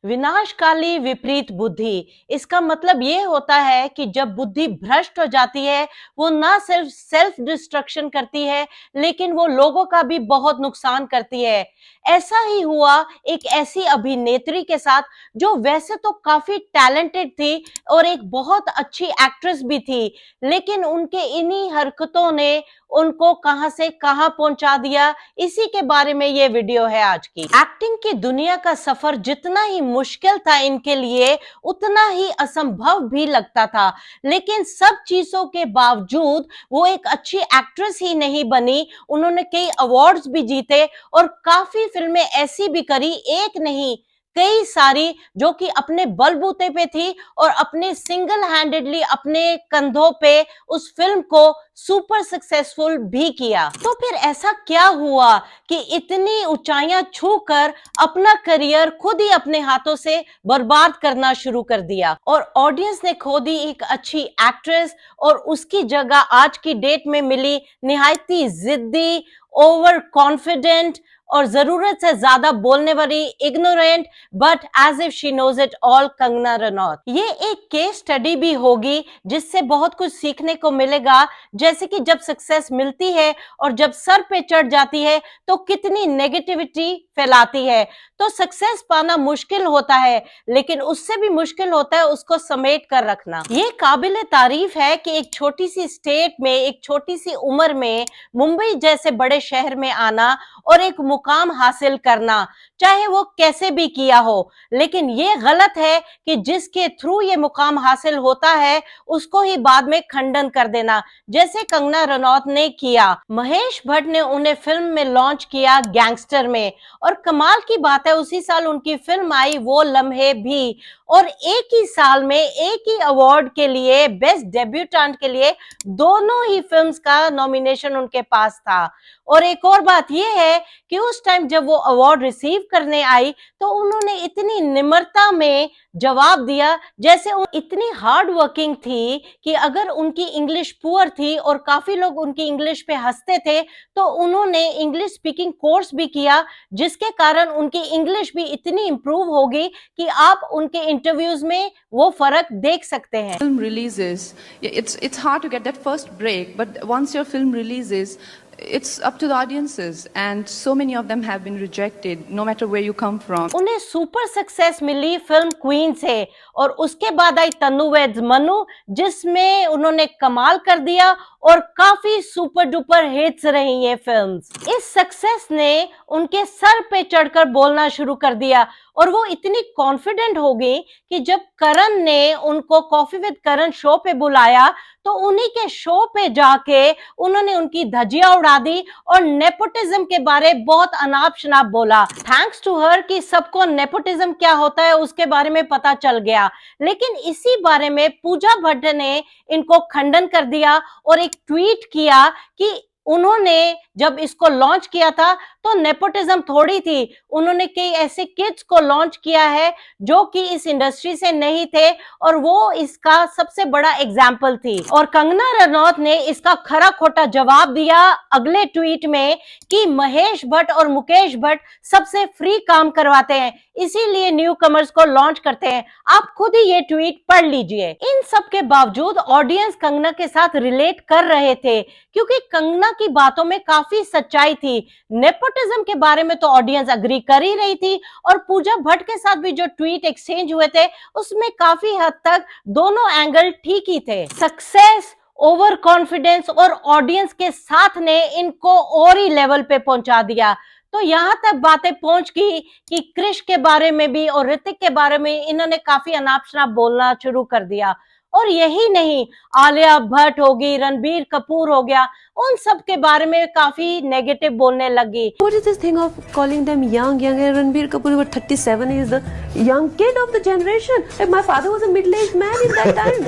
विनाशकाली विपरीत बुद्धि, इसका मतलब ये होता है कि जब बुद्धि भ्रष्ट हो जाती है, वो ना सिर्फ सेल्फ डिस्ट्रक्शन करती है, लेकिन वो लोगों का भी बहुत नुकसान करती है। ऐसा ही हुआ एक ऐसी अभिनेत्री के साथ, जो वैसे तो काफी टैलेंटेड थी और एक बहुत अच्छी एक्ट्रेस भी थी, लेकिन उनके इन्हीं हरकतों ने उनको कहां से कहां पहुंचा दिया। इसी के बारे में ये वीडियो है आज की। एक्टिंग की दुनिया का सफर जितना ही मुश्किल था इनके लिए, उतना ही असंभव भी लगता था, लेकिन सब चीजों के बावजूद वो एक अच्छी एक्ट्रेस ही नहीं बनी, उन्होंने कई अवार्ड्स भी जीते और काफी फिल्में ऐसी भी करी, एक नहीं कई सारी, जो कि अपने बलबूते पे थी और अपने सिंगल हैंडेडली अपने कंधों पे उस फिल्म को सुपर सक्सेसफुल भी किया। तो फिर ऐसा क्या हुआ कि इतनी ऊंचाइयां छूकर अपना करियर खुद ही अपने हाथों से बर्बाद करना शुरू कर दिया और ऑडियंस ने खो दी एक अच्छी एक्ट्रेस और उसकी जगह आज की डेट में मिली निहायती जिद्दी, ओवर कॉन्फिडेंट और जरूरत से ज्यादा बोलने वाली ignorant but as if she knows it all Kangana Ranaut. ये एक केस स्टडी भी होगी जिससे बहुत कुछ सीखने को मिलेगा, जैसे कि जब सक्सेस मिलती है और जब सर पे चढ़ जाती है तो कितनी नेगेटिविटी फैलाती है। तो सक्सेस पाना मुश्किल होता है, लेकिन उससे भी मुश्किल होता है उसको समेट कर रखना। ये काबिले तारीफ है कि एक छोटी सी स्टेट में, एक छोटी सी उम्र में मुंबई जैसे बड़े शहर में आना और एक मुकाम हासिल करना, चाहे वो कैसे भी किया हो, लेकिन ये गलत है कि जिसके थ्रू ये मुकाम हासिल होता है उसको ही बाद में खंडन कर देना, जैसे कंगना रनौत ने किया। महेश भट्ट ने उन्हें फिल्म में लॉन्च किया गैंगस्टर में, और कमाल की बात है उसी साल उनकी फिल्म आई वो लम्हे भी, और एक ही साल में एक ही अवार्ड के लिए, बेस्ट डेब्यूटेंट के लिए, दोनों ही फिल्म्स का नॉमिनेशन उनके पास था। और एक और बात यह है कि उस टाइम जब वो अवार्ड रिसीव करने आई तो उन्होंने इतनी निम्रता में जवाब दिया, जैसे वो इतनी हार्ड वर्किंग थी कि अगर उनकी इंग्लिश पुअर थी और काफी लोग उनकी इंग्लिश पे हंसते थे, तो उन्होंने इंग्लिश स्पीकिंग कोर्स भी किया, जिसके कारण उनकी इंग्लिश भी इतनी इंप्रूव होगी कि आप उनके इंटरव्यूज में वो फर्क देख सकते हैं। Film releases, it's hard to get that first break, but once your film releases, it's up to the audiences, and so many of them have been rejected, no matter where you come from. उन्हें super success मिली film queen से, और उसके बाद आई Tannu weds Mannu, जिसमें उन्होंने कमाल कर दिया और काफी सुपर डुपर हिट्स रही ये फिल्म्स। इस सक्सेस ने उनके सर पे चढ़कर बोलना शुरू कर दिया और वो इतनी कॉन्फिडेंट हो गई कि जब करण ने उनको कॉफी विद करण शो पे बुलाया तो उन्हीं के शो पे जाके उन्होंने उनकी धज्जियां उड़ा दी और नेपोटिज्म के बारे बहुत अनाप शनाप बोला। थैंक्स टू हर कि सबको नेपोटिज्म क्या होता है उसके बारे में पता चल गया, लेकिन इसी बारे में पूजा भट्ट ने इनको खंडन कर दिया और एक ट्वीट किया कि उन्होंने जब इसको लॉन्च किया था तो नेपोटिज्म थोड़ी थी, उन्होंने कई ऐसे किड्स को लॉन्च किया है जो कि इस इंडस्ट्री से नहीं थे और वो इसका सबसे बड़ा एग्जाम्पल थी। और कंगना रनौत ने इसका खरा खोटा जवाब दिया अगले ट्वीट में कि महेश भट्ट और मुकेश भट्ट सबसे फ्री काम करवाते हैं, इसीलिए न्यू कमर्स को लॉन्च करते हैं। आप खुद ही ये ट्वीट पढ़ लीजिए। इन सब के बावजूद ऑडियंस कंगना के साथ रिलेट कर रहे थे, क्योंकि कंगना की बातों में काफी सच्चाई थी। नेपोटिज्म के बारे में तो ऑडियंस अग्री कर ही रही थी, और पूजा भट्ट के साथ भी जो ट्वीट एक्सचेंज हुए थे उसमें काफी हद तक दोनों एंगल ठीक ही थे। सक्सेस, ओवर कॉन्फिडेंस और ऑडियंस के साथ ने इनको और ही लेवल पे पहुंचा दिया। तो यहां तक बातें पहुंच गई कि क्रिश के बारे में भी और ऋतिक के बारे में इन्होंने काफी अनाप शनाप बोलना शुरू कर दिया। और यही नहीं, आलिया भट्ट होगी, रणबीर कपूर हो गया, उन सब के बारे में काफी नेगेटिव बोलने लगी। What is this thing of calling them young? Ranbir Kapoor was 37. He is the young kid of the generation. Like my father was a middle-aged man in that time.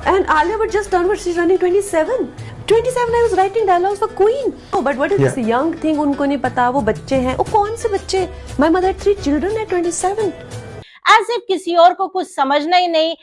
And Alia Bhatt just turned, she's running 27. 27 I was writing dialogues for Queen. Oh, but what is this young thing? उनको नहीं पता, वो बच्चे हैं। वो कौन से बच्चे? My mother had 3 children at 27. As if किसी और को कुछ समझना ही नहीं,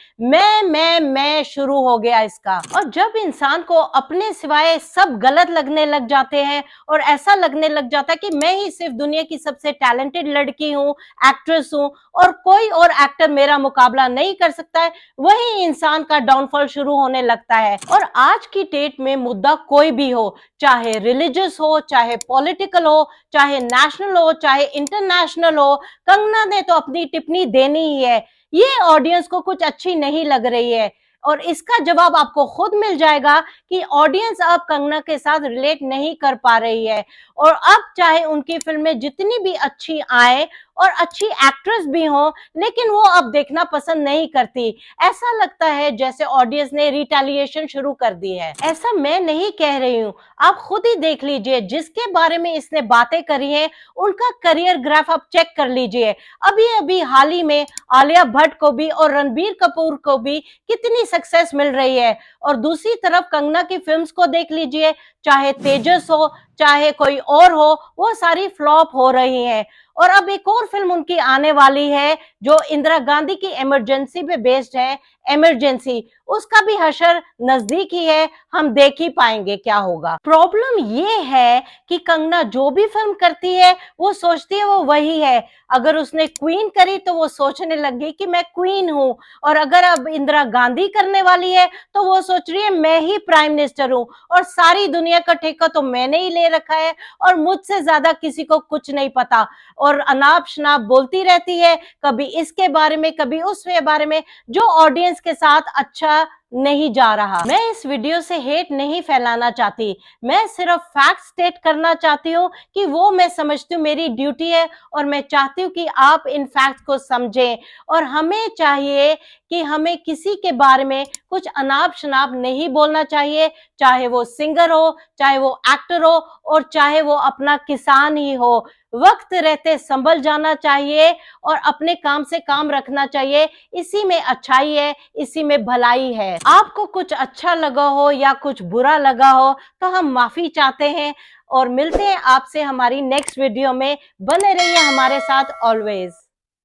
मैं शुरू हो गया इसका। और जब इंसान को अपने सिवाय सब गलत लगने लग जाते हैं और ऐसा लगने लग जाता है कि मैं ही सिर्फ दुनिया की सबसे टैलेंटेड लड़की हूँ, एक्ट्रेस हूँ, और कोई और एक्टर मेरा मुकाबला नहीं कर सकता है, वही इंसान का डाउनफॉल शुरू होने लगता है। और आज की डेट में मुद्दा कोई भी हो, चाहे रिलीजियस हो, चाहे पॉलिटिकल हो, चाहे नेशनल हो, चाहे इंटरनेशनल हो, कंगना ने तो अपनी टिप्पणी देनी ही है। ये ऑडियंस को कुछ अच्छी नहीं लग रही है और इसका जवाब आपको खुद मिल जाएगा कि ऑडियंस अब कंगना के साथ रिलेट नहीं कर पा रही है। और अब चाहे उनकी फिल्में जितनी भी अच्छी आए और अच्छी एक्ट्रेस भी हो, लेकिन वो अब देखना पसंद नहीं करती। ऐसा लगता है जैसे ऑडियंस ने रिटेलिएशन शुरू कर दी है। ऐसा मैं नहीं कह रही हूँ, आप खुद ही देख लीजिए, जिसके बारे में इसने बातें करी है उनका करियर ग्राफ आप चेक कर लीजिए। अभी अभी हाल ही में आलिया भट्ट को भी और रणबीर कपूर को भी कितनी सक्सेस मिल रही है, और दूसरी तरफ कंगना की फिल्म्स को देख लीजिए, चाहे तेजस हो चाहे कोई और हो, वो सारी फ्लॉप हो रही हैं। और अब एक और फिल्म उनकी आने वाली है जो इंदिरा गांधी की इमरजेंसी पे बेस्ड है, इमरजेंसी, उसका भी हशर नजदीक ही है, हम देख ही पाएंगे क्या होगा। प्रॉब्लम ये है कि कंगना जो भी फिल्म करती है वो सोचती है वो वही है। अगर उसने क्वीन करी तो वो सोचने लगी कि मैं क्वीन हूं, और अगर अब इंदिरा गांधी करने वाली है तो वो सोच रही है मैं ही प्राइम मिनिस्टर हूं और सारी दुनिया का ठेका तो मैंने ही ले रखा है और मुझसे ज्यादा किसी को कुछ नहीं पता। और अनाप शनाप बोलती रहती है, कभी इसके बारे में कभी उसके बारे में, जो ऑडियंस के साथ अच्छा नहीं जा रहा। मैं इस वीडियो से हेट नहीं फैलाना चाहती, मैं सिर्फ फैक्ट स्टेट करना चाहती हूँ कि वो मैं समझती हूँ मेरी ड्यूटी है, और मैं चाहती हूँ कि आप इन फैक्ट्स को समझें। और हमें चाहिए कि हमें किसी के बारे में कुछ अनाप शनाप नहीं बोलना चाहिए, चाहे वो सिंगर हो, चाहे वो एक्टर हो, और चाहे वो अपना किसान ही हो। वक्त रहते संभल जाना चाहिए और अपने काम से काम रखना चाहिए, इसी में अच्छाई है, इसी में भलाई है। आपको कुछ अच्छा लगा हो या कुछ बुरा लगा हो तो हम माफी चाहते हैं और मिलते हैं आपसे हमारी नेक्स्ट वीडियो में। बने रहिए हमारे साथ ऑलवेज।